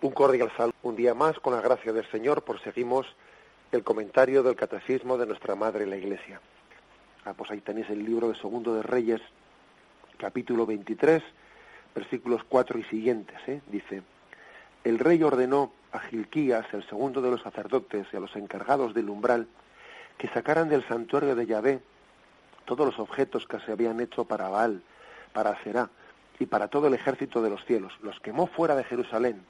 Un cordial saludo. Un día más, con la gracia del Señor, proseguimos el comentario del Catecismo de nuestra Madre la Iglesia. Pues ahí tenéis el libro de Segundo de Reyes, capítulo 23, versículos 4 y siguientes. Dice: el rey ordenó a Gilquías, el segundo de los sacerdotes, y a los encargados del umbral, que sacaran del santuario de Yahvé todos los objetos que se habían hecho para Baal, para Aserá y para todo el ejército de los cielos. Los quemó fuera de Jerusalén,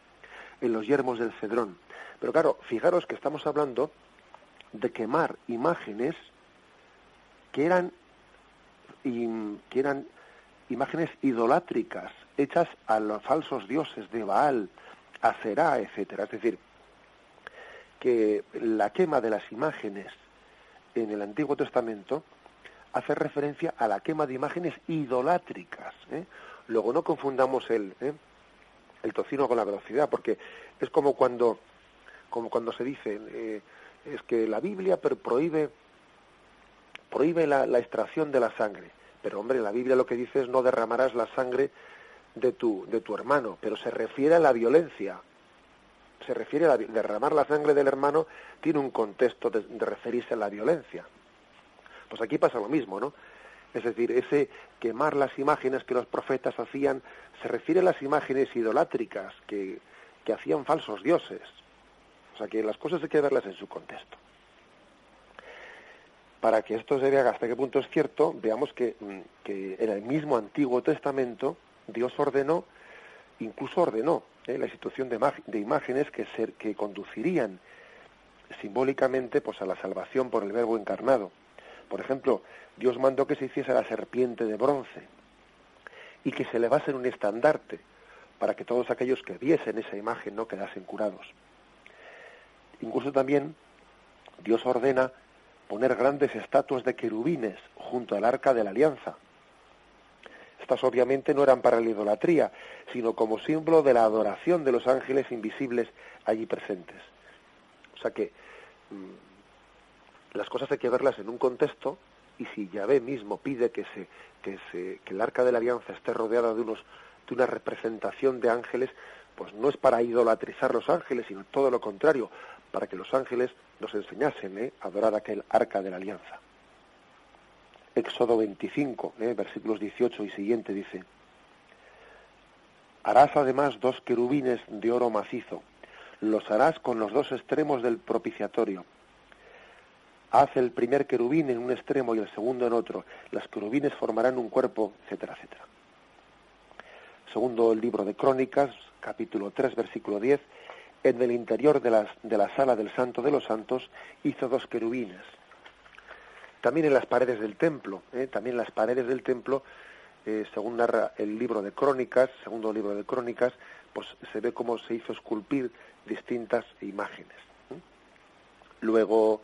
en los yermos del Cedrón. Pero claro, fijaros que estamos hablando de quemar imágenes que eran imágenes idolátricas, hechas a los falsos dioses de Baal, Aserá, etcétera. Es decir, que la quema de las imágenes en el Antiguo Testamento hace referencia a la quema de imágenes idolátricas. Luego no confundamos el tocino con la velocidad, porque es como cuando se dice es que la Biblia prohíbe la extracción de la sangre. Pero hombre, la Biblia lo que dice es: no derramarás la sangre de tu hermano, pero se refiere a la violencia. Se refiere a derramar la sangre del hermano, tiene un contexto de referirse a la violencia. Pues aquí pasa lo mismo, ¿no? Es decir, ese quemar las imágenes que los profetas hacían se refiere a las imágenes idolátricas que hacían falsos dioses. O sea, que las cosas hay que verlas en su contexto. Para que esto se vea hasta qué punto es cierto, veamos que en el mismo Antiguo Testamento Dios incluso ordenó la institución de imágenes que conducirían simbólicamente pues a la salvación por el Verbo encarnado. Por ejemplo, Dios mandó que se hiciese la serpiente de bronce y que se elevase en un estandarte para que todos aquellos que viesen esa imagen no quedasen curados. Incluso también Dios ordena poner grandes estatuas de querubines junto al arca de la alianza. Estas obviamente no eran para la idolatría, sino como símbolo de la adoración de los ángeles invisibles allí presentes. O sea que las cosas hay que verlas en un contexto, y si Yahvé mismo pide que el arca de la alianza esté rodeada de una representación de ángeles, pues no es para idolatrizar los ángeles, sino todo lo contrario, para que los ángeles nos enseñasen a adorar aquel arca de la alianza. Éxodo 25, versículos 18 y siguiente dice: harás además 2 querubines de oro macizo, los harás con los 2 extremos del propiciatorio. Haz el primer querubín en un extremo y el segundo en otro. Las querubines formarán un cuerpo, etcétera, etcétera. Segundo el libro de Crónicas, capítulo 3, versículo 10. En el interior de la sala del Santo de los Santos hizo 2 querubines. También en las paredes del templo, según narra el libro de Crónicas, segundo libro de Crónicas, pues se ve cómo se hizo esculpir distintas imágenes. Luego,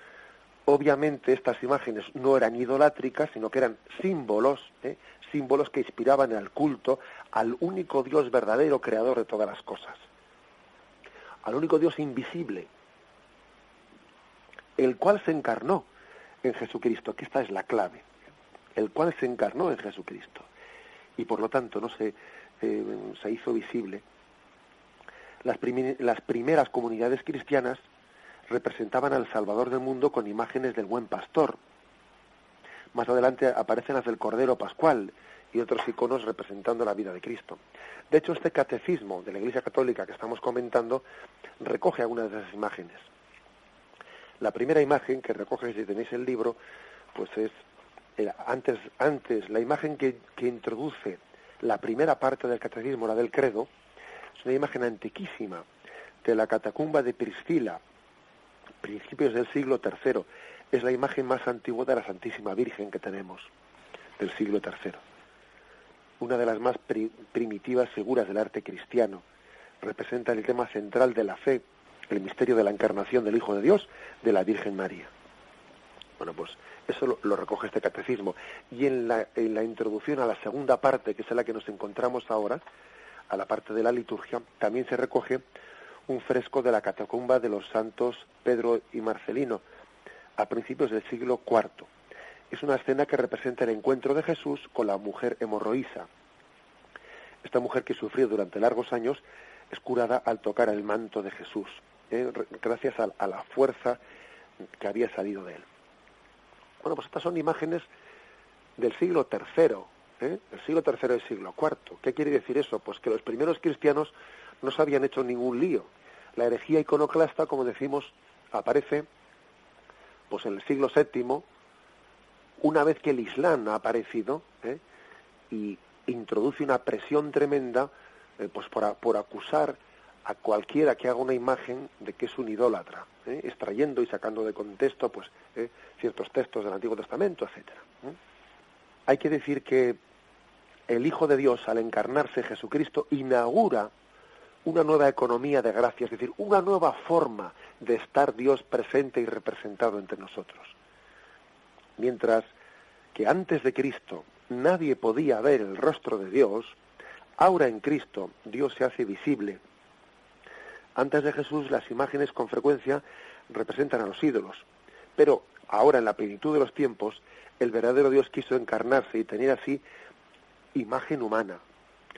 obviamente estas imágenes no eran idolátricas, sino que eran símbolos que inspiraban el culto al único Dios verdadero, creador de todas las cosas, al único Dios invisible, el cual se encarnó en Jesucristo, que esta es la clave, el cual se encarnó en Jesucristo, y por lo tanto no se hizo visible. Las primeras comunidades cristianas representaban al Salvador del mundo con imágenes del Buen Pastor. Más adelante aparecen las del Cordero Pascual y otros iconos representando la vida de Cristo. De hecho, este catecismo de la Iglesia Católica que estamos comentando recoge algunas de esas imágenes. La primera imagen que recoge, si tenéis el libro, pues es antes la imagen que introduce la primera parte del catecismo, la del credo. Es una imagen antiquísima de la catacumba de Priscila, principios del siglo III. Es la imagen más antigua de la Santísima Virgen que tenemos, del siglo III. Una de las más primitivas figuras del arte cristiano. Representa el tema central de la fe, el misterio de la encarnación del Hijo de Dios, de la Virgen María. Bueno, pues eso lo recoge este catecismo. Y en la introducción a la segunda parte, que es la que nos encontramos ahora, a la parte de la liturgia, también se recoge un fresco de la catacumba de los santos Pedro y Marcelino, a principios del siglo IV. Es una escena que representa el encuentro de Jesús con la mujer hemorroísa. Esta mujer, que sufrió durante largos años es curada al tocar el manto de Jesús, gracias a la fuerza que había salido de él. Bueno, pues estas son imágenes del siglo III, el siglo III del siglo IV. ¿Qué quiere decir eso? Pues que los primeros cristianos no se habían hecho ningún lío. La herejía iconoclasta, como decimos, aparece pues en el siglo VII, una vez que el Islam ha aparecido, y introduce una presión tremenda, pues por acusar a cualquiera que haga una imagen de que es un idólatra, extrayendo y sacando de contexto pues ciertos textos del Antiguo Testamento, etcétera. Hay que decir que el Hijo de Dios, al encarnarse, Jesucristo, inaugura una nueva economía de gracia, es decir, una nueva forma de estar Dios presente y representado entre nosotros. Mientras que antes de Cristo nadie podía ver el rostro de Dios, ahora en Cristo Dios se hace visible. Antes de Jesús las imágenes con frecuencia representan a los ídolos, pero ahora en la plenitud de los tiempos el verdadero Dios quiso encarnarse y tener así imagen humana.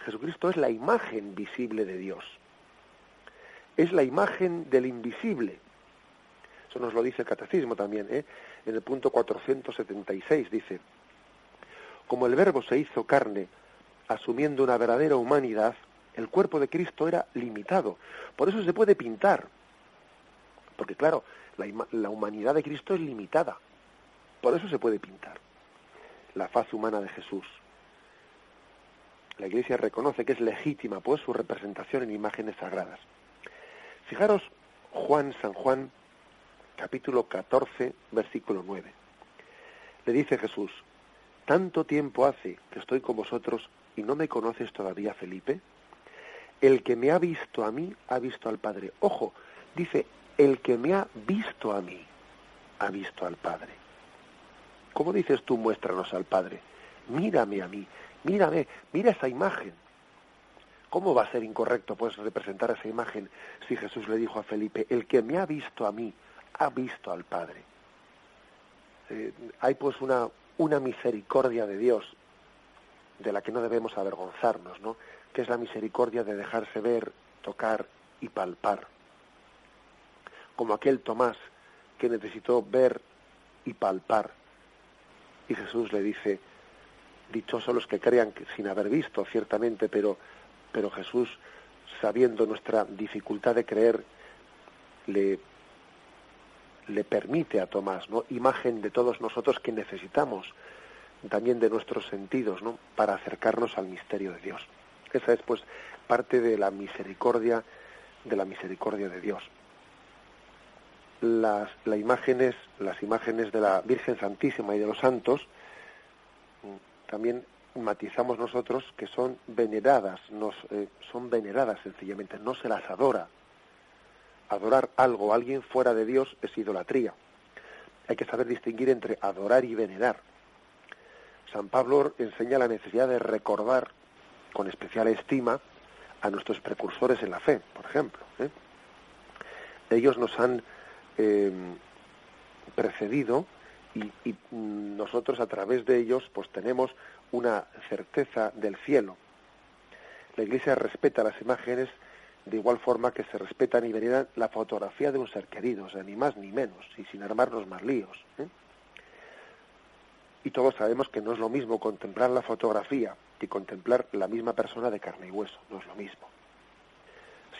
Jesucristo es la imagen visible de Dios. Es la imagen del invisible. Eso nos lo dice el Catecismo también, En el punto 476 dice: como el Verbo se hizo carne, asumiendo una verdadera humanidad, el cuerpo de Cristo era limitado. Por eso se puede pintar. Porque claro, la humanidad de Cristo es limitada. Por eso se puede pintar la faz humana de Jesús. La Iglesia reconoce que es legítima, pues, su representación en imágenes sagradas. Fijaros, San Juan, capítulo 14, versículo 9. Le dice Jesús: ¿tanto tiempo hace que estoy con vosotros y no me conoces todavía, Felipe? El que me ha visto a mí, ha visto al Padre. Ojo, dice, el que me ha visto a mí, ha visto al Padre. ¿Cómo dices tú, muéstranos al Padre? Mírame a mí, mírame, mira esa imagen. ¿Cómo va a ser incorrecto, pues, representar esa imagen si Jesús le dijo a Felipe, el que me ha visto a mí, ha visto al Padre? Hay pues una misericordia de Dios de la que no debemos avergonzarnos, ¿no? Que es la misericordia de dejarse ver, tocar y palpar. Como aquel Tomás que necesitó ver y palpar. Y Jesús le dice: dichosos los que crean que sin haber visto, ciertamente, pero Jesús, sabiendo nuestra dificultad de creer, le permite a Tomás, ¿no?, imagen de todos nosotros que necesitamos también de nuestros sentidos, ¿no?, para acercarnos al misterio de Dios. Esa es, pues, parte de la misericordia de Dios. Las imágenes de la Virgen Santísima y de los santos también matizamos nosotros que son veneradas, son veneradas sencillamente, no se las adora. Adorar algo, alguien fuera de Dios es idolatría. Hay que saber distinguir entre adorar y venerar. San Pablo enseña la necesidad de recordar con especial estima a nuestros precursores en la fe, por ejemplo. Ellos nos han precedido y nosotros a través de ellos pues tenemos una certeza del cielo. La Iglesia respeta las imágenes de igual forma que se respetan y veneran la fotografía de un ser querido, o sea, ni más ni menos, y sin armarnos más líos. Y todos sabemos que no es lo mismo contemplar la fotografía que contemplar la misma persona de carne y hueso, no es lo mismo.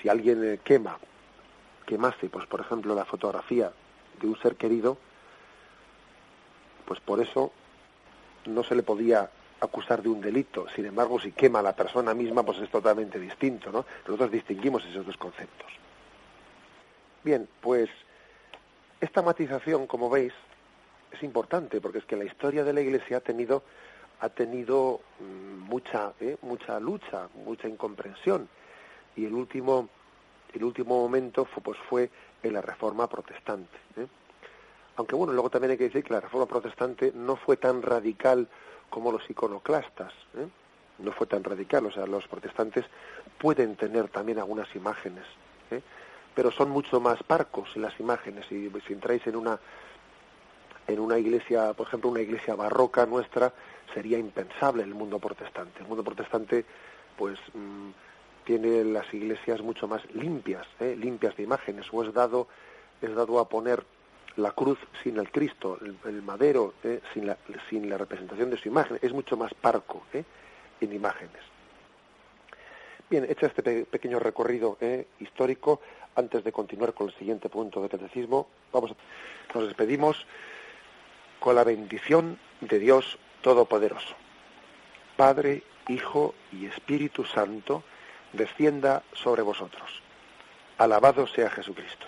Si alguien quemase, pues por ejemplo, la fotografía de un ser querido, pues por eso no se le podía acusar de un delito. Sin embargo, si quema a la persona misma, pues es totalmente distinto, ¿no? Nosotros distinguimos esos dos conceptos. Bien, pues esta matización, como veis, es importante, porque es que la historia de la Iglesia ha tenido mucha lucha, mucha incomprensión, y el último momento fue en la Reforma Protestante. Aunque bueno, luego también hay que decir que la Reforma Protestante no fue tan radical como los iconoclastas, no fue tan radical, o sea, los protestantes pueden tener también algunas imágenes, pero son mucho más parcos en las imágenes. Y si entráis en una iglesia, por ejemplo, una iglesia barroca nuestra, sería impensable en el mundo protestante. El mundo protestante, pues, tienen las iglesias mucho más limpias, limpias de imágenes, o es dado a poner la cruz sin el Cristo, el madero sin la representación de su imagen, es mucho más parco en imágenes. Bien, hecho este pequeño recorrido histórico, antes de continuar con el siguiente punto del catecismo, nos despedimos con la bendición de Dios Todopoderoso. Padre, Hijo y Espíritu Santo, descienda sobre vosotros. Alabado sea Jesucristo.